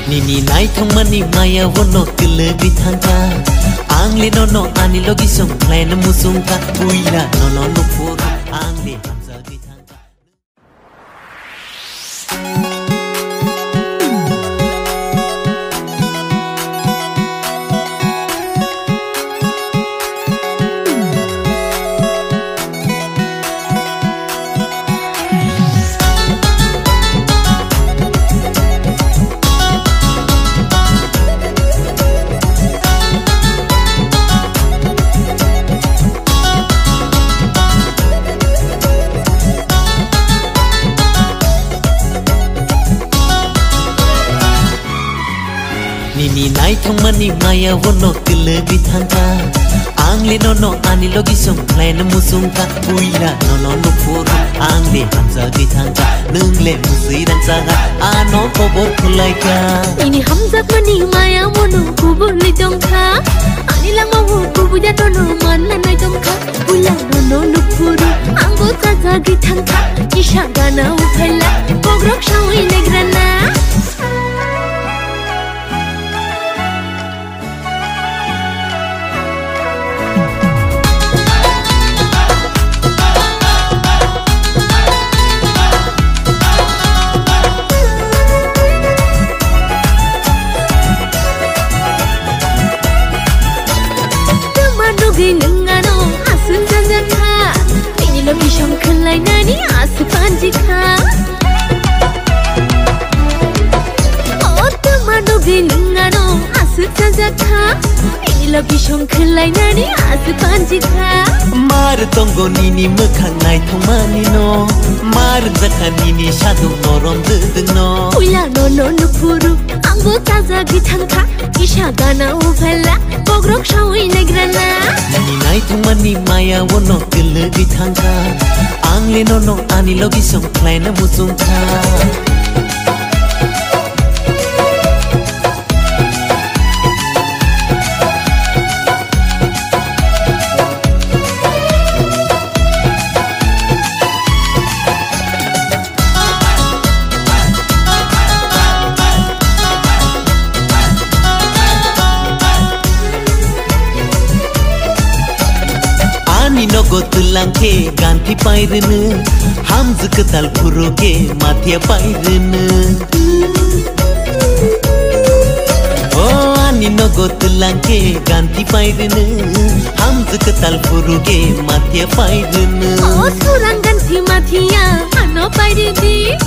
Nini nai thong mani maya wono kile bitangka Angle no no ani logi song play na musungka Uila no no no puro angle hamza bitangka Nini nai thong mani maya wono kile bitangka Angle no no ani logi song play na musungka Uila no no no puro angle hamza bitangka Nungle musi dan saga ano kobor kulaika Ini hamza mani maya wono kubur li dongka Ani lang mawu kubu ya no no mana nai dongka Uila no no no puro anggo taza bitangka Isha gana upela pogrok shawi negrana Nengano asu jajaka ini logi shong khlai nani asu panjika oh tumano gi nengano asu jajaka ini logi shong khlai nani asu panjika Mar tongo nini mekhang nai thong mani no Mar jaka nini shadu norom dudung no Uila no no no puru anggo taza githangka isha gana uvela pogrok shawi negrana Nini nai thong mani maya wono kile bitangka Angle no no ani logi song play na musungka Nino gotulang ke ganti pairene hamz ketal puro ke mathia pairene oh nino gotulang ke ganti pairene hamz ketal puro ke mathia pairene oh surang ganti mathia ano pairene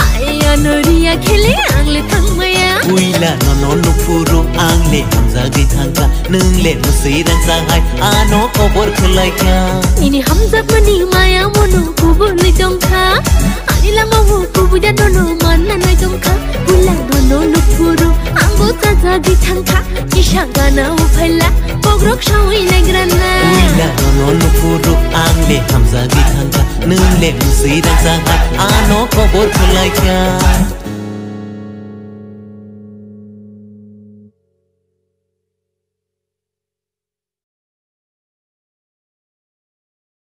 ai anoria khele angle thangmaya Uila no no no puro angle hamza githangka nungle musiran sangai ano kobor khulaika Ini hamza mani maya wono kubur li dongka Ani lang mawu kubu ya no no mana nai dongka Uila no no no puro anggo taza githangka Isha gana upela pogrok shawi negrana Uila no no no puro angle hamza githangka nungle musiran sangai ano kobor khulaika